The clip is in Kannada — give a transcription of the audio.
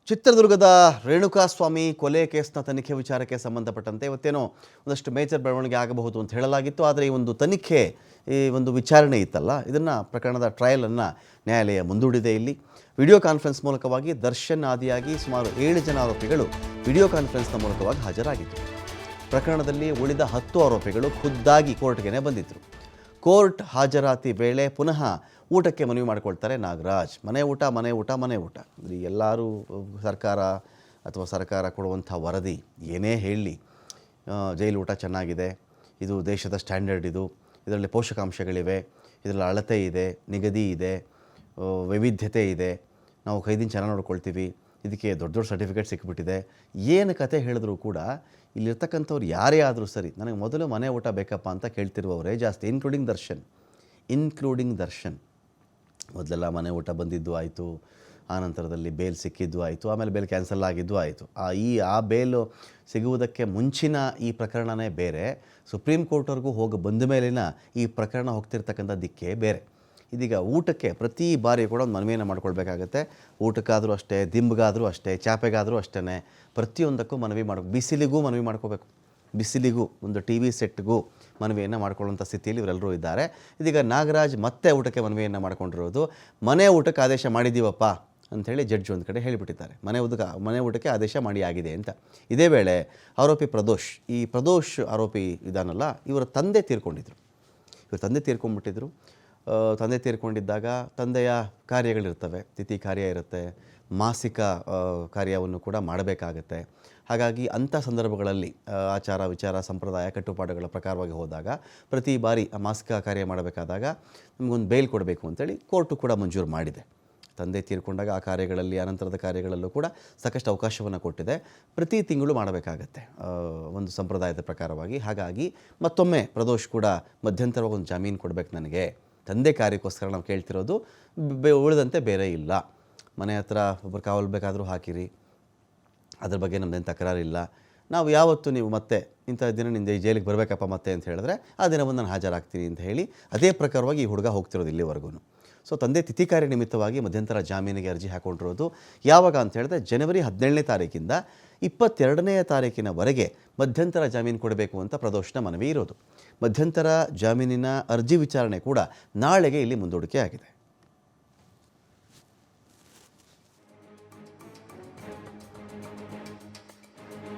ಚಿತ್ರದುರ್ಗದ ರೇಣುಕಾಸ್ವಾಮಿ ಕೊಲೆ ಕೇಸ್ನ ತನಿಖೆ ವಿಚಾರಕ್ಕೆ ಸಂಬಂಧಪಟ್ಟಂತೆ ಇವತ್ತೇನೋ ಒಂದಷ್ಟು ಮೇಜರ್ ಬೆಳವಣಿಗೆ ಆಗಬಹುದು ಅಂತ ಹೇಳಲಾಗಿತ್ತು. ಆದರೆ ಈ ಒಂದು ತನಿಖೆ, ಈ ಒಂದು ವಿಚಾರಣೆ ಇತ್ತಲ್ಲ, ಇದನ್ನು ಪ್ರಕರಣದ ಟ್ರಯಲನ್ನು ನ್ಯಾಯಾಲಯ ಮುಂದೂಡಿದೆ. ಇಲ್ಲಿ ವಿಡಿಯೋ ಕಾನ್ಫರೆನ್ಸ್ ಮೂಲಕವಾಗಿ ದರ್ಶನ್ ಆದಿಯಾಗಿ ಸುಮಾರು 7 ಜನ ಆರೋಪಿಗಳು ವಿಡಿಯೋ ಕಾನ್ಫರೆನ್ಸ್ನ ಮೂಲಕವಾಗಿ ಹಾಜರಾಗಿದ್ದರು. ಪ್ರಕರಣದಲ್ಲಿ ಉಳಿದ 10 ಆರೋಪಿಗಳು ಖುದ್ದಾಗಿ ಕೋರ್ಟ್ಗೆ ಬಂದಿದ್ದರು. ಕೋರ್ಟ್ ಹಾಜರಾತಿ ವೇಳೆ ಪುನಃ ಊಟಕ್ಕೆ ಮನವಿ ಮಾಡಿಕೊಳ್ತಾರೆ ನಾಗರಾಜ್. ಮನೆ ಊಟ. ಎಲ್ಲರೂ ಸರ್ಕಾರ ಅಥವಾ ಸರ್ಕಾರ ಕೊಡುವಂಥ ವರದಿ ಏನೇ ಹೇಳಲಿ, ಜೈಲು ಊಟ ಚೆನ್ನಾಗಿದೆ, ಇದು ದೇಶದ ಸ್ಟ್ಯಾಂಡರ್ಡ್, ಇದರಲ್ಲಿ ಪೋಷಕಾಂಶಗಳಿವೆ, ಇದರಲ್ಲಿ ಅಳತೆ ಇದೆ, ನಿಗದಿ ಇದೆ, ವೈವಿಧ್ಯತೆ ಇದೆ, ನಾವು ಕೈದಿನ ಚೆನ್ನಾಗಿ ನೋಡ್ಕೊಳ್ತೀವಿ, ಇದಕ್ಕೆ ದೊಡ್ಡ ಸರ್ಟಿಫಿಕೇಟ್ ಸಿಕ್ಬಿಟ್ಟಿದೆ. ಏನು ಕತೆ ಹೇಳಿದ್ರು ಕೂಡ ಇಲ್ಲಿರ್ತಕ್ಕಂಥವ್ರು ಯಾರೇ ಆದರೂ ಸರಿ, ನನಗೆ ಮೊದಲು ಮನೆ ಊಟ ಬೇಕಪ್ಪ ಅಂತ ಕೇಳ್ತಿರುವವರೇ ಜಾಸ್ತಿ, ಇನ್ಕ್ಲೂಡಿಂಗ್ ದರ್ಶನ್. ಮೊದಲೆಲ್ಲ ಮನೆ ಊಟ ಬಂದಿದ್ದು ಆಯಿತು, ಆ ನಂತರದಲ್ಲಿ ಬೇಲ್ ಸಿಕ್ಕಿದ್ದು ಆಯಿತು, ಆಮೇಲೆ ಬೇಲ್ ಕ್ಯಾನ್ಸಲ್ ಆಗಿದ್ದು ಆಯಿತು. ಆ ಬೇಲು ಸಿಗುವುದಕ್ಕೆ ಮುಂಚಿನ ಈ ಪ್ರಕರಣವೇ ಬೇರೆ, ಸುಪ್ರೀಂ ಕೋರ್ಟ್ವರೆಗೂ ಬಂದ ಮೇಲಿನ ಈ ಪ್ರಕರಣ ಹೋಗ್ತಿರ್ತಕ್ಕಂಥ ದಿಕ್ಕೇ ಬೇರೆ. ಇದೀಗ ಊಟಕ್ಕೆ ಪ್ರತಿ ಬಾರಿ ಕೂಡ ಒಂದು ಮನವಿಯನ್ನು ಮಾಡ್ಕೊಳ್ಬೇಕಾಗತ್ತೆ. ಊಟಕ್ಕಾದರೂ ಅಷ್ಟೇ, ದಿಂಬ್ಗಾದರೂ ಅಷ್ಟೇ, ಚಾಪೆಗಾದರೂ ಅಷ್ಟೇ, ಪ್ರತಿಯೊಂದಕ್ಕೂ ಬಿಸಿಲಿಗೂ ಮನವಿ ಮಾಡ್ಕೋಬೇಕು. ಬಿಸಿಲಿಗೂ, ಒಂದು ಟಿ ವಿ ಸೆಟ್ಗೂ ಮನವಿಯನ್ನು ಮಾಡ್ಕೊಳ್ಳುವಂಥ ಸ್ಥಿತಿಯಲ್ಲಿ ಇವರೆಲ್ಲರೂ ಇದ್ದಾರೆ. ಇದೀಗ ನಾಗರಾಜ್ ಮತ್ತೆ ಊಟಕ್ಕೆ ಮನವಿಯನ್ನು ಮಾಡ್ಕೊಂಡಿರೋದು, ಮನೆ ಊಟಕ್ಕೆ ಆದೇಶ ಮಾಡಿದ್ದೀವಪ್ಪ ಅಂಥೇಳಿ ಜಡ್ಜ್ ಒಂದು ಕಡೆ ಹೇಳಿಬಿಟ್ಟಿದ್ದಾರೆ. ಮನೆ ಊಟಕ್ಕೆ ಆದೇಶ ಮಾಡಿ ಆಗಿದೆ ಅಂತ. ಇದೇ ವೇಳೆ ಆರೋಪಿ ಪ್ರದೋಷ್ ಆರೋಪಿ ಇದಾನಲ್ಲ, ಇವರ ತಂದೆ ತೀರ್ಕೊಂಡಿದ್ರು. ತಂದೆ ತೀರ್ಕೊಂಡಿದ್ದಾಗ ತಂದೆಯ ಕಾರ್ಯಗಳಿರ್ತವೆ, ತಿಥಿ ಕಾರ್ಯ ಇರುತ್ತೆ, ಮಾಸಿಕ ಕಾರ್ಯವನ್ನು ಕೂಡ ಮಾಡಬೇಕಾಗತ್ತೆ. ಹಾಗಾಗಿ ಅಂಥ ಸಂದರ್ಭಗಳಲ್ಲಿ ಆಚಾರ ವಿಚಾರ ಸಂಪ್ರದಾಯ ಕಟ್ಟುಪಾಡುಗಳ ಪ್ರಕಾರವಾಗಿ ಹೋದಾಗ ಪ್ರತಿ ಬಾರಿ ಆ ಮಾಸಿಕ ಕಾರ್ಯ ಮಾಡಬೇಕಾದಾಗ ನಮಗೊಂದು ಬೇಲ್ ಕೊಡಬೇಕು ಅಂತೇಳಿ ಕೋರ್ಟು ಕೂಡ ಮಂಜೂರು ಮಾಡಿದೆ. ತಂದೆ ತೀರ್ಕೊಂಡಾಗ ಆ ಕಾರ್ಯಗಳಲ್ಲಿ, ಅನಂತರದ ಕಾರ್ಯಗಳಲ್ಲೂ ಕೂಡ ಸಾಕಷ್ಟು ಅವಕಾಶವನ್ನು ಕೊಟ್ಟಿದೆ. ಪ್ರತಿ ತಿಂಗಳು ಮಾಡಬೇಕಾಗತ್ತೆ ಒಂದು ಸಂಪ್ರದಾಯದ ಪ್ರಕಾರವಾಗಿ. ಹಾಗಾಗಿ ಮತ್ತೊಮ್ಮೆ ಪ್ರದೋಷ್ ಕೂಡ ಮಧ್ಯಂತರವಾಗಿ ಒಂದು ಜಾಮೀನು ಕೊಡಬೇಕು ನನಗೆ, ತಂದೆ ಕಾರ್ಯಕ್ಕೋಸ್ಕರ ನಾವು ಕೇಳ್ತಿರೋದು, ಉಳಿದಂತೆ ಬೇರೆ ಇಲ್ಲ. ಮನೆ ಹತ್ರ ಒಬ್ಬರು ಕಾವಲು ಬೇಕಾದರೂ ಹಾಕಿರಿ, ಅದ್ರ ಬಗ್ಗೆ ನಮ್ಮದೇನು ತಕರಾರಿಲ್ಲ. ನಾವು ಯಾವತ್ತು ನೀವು ಮತ್ತೆ ಇಂಥ ದಿನ ನಿಂದ ಜೈಲಿಗೆ ಬರಬೇಕಪ್ಪ ಮತ್ತೆ ಅಂತ ಹೇಳಿದ್ರೆ ಆ ದಿನವನ್ನು ನಾನು ಹಾಜರಾಗ್ತೀನಿ ಅಂತ ಹೇಳಿ ಅದೇ ಪ್ರಕಾರವಾಗಿ ಈ ಹುಡುಗ ಹೋಗ್ತಿರೋದು ಇಲ್ಲಿವರೆಗೂ. ಸೊ ತಂದೆ ತಿಥಿ ಕಾರ್ಯ ನಿಮಿತ್ತವಾಗಿ ಮಧ್ಯಂತರ ಜಾಮೀನಿಗೆ ಅರ್ಜಿ ಹಾಕೊಂಡಿರೋದು ಯಾವಾಗ ಅಂತ ಹೇಳಿದ್ರೆ ಜನವರಿ 17ನೇ ತಾರೀಕಿಂದ 22ನೇ ತಾರೀಕಿನವರೆಗೆ ಮಧ್ಯಂತರ ಜಾಮೀನು ಕೊಡಬೇಕು ಅಂತ ಪ್ರದೋಷನ ಮನವಿ ಇರೋದು. ಮಧ್ಯಂತರ ಜಾಮೀನಿನ ಅರ್ಜಿ ವಿಚಾರಣೆ ಕೂಡ ನಾಳೆಗೆ ಇಲ್ಲಿ ಮುಂದೂಡಿಕೆ ಆಗಿದೆ.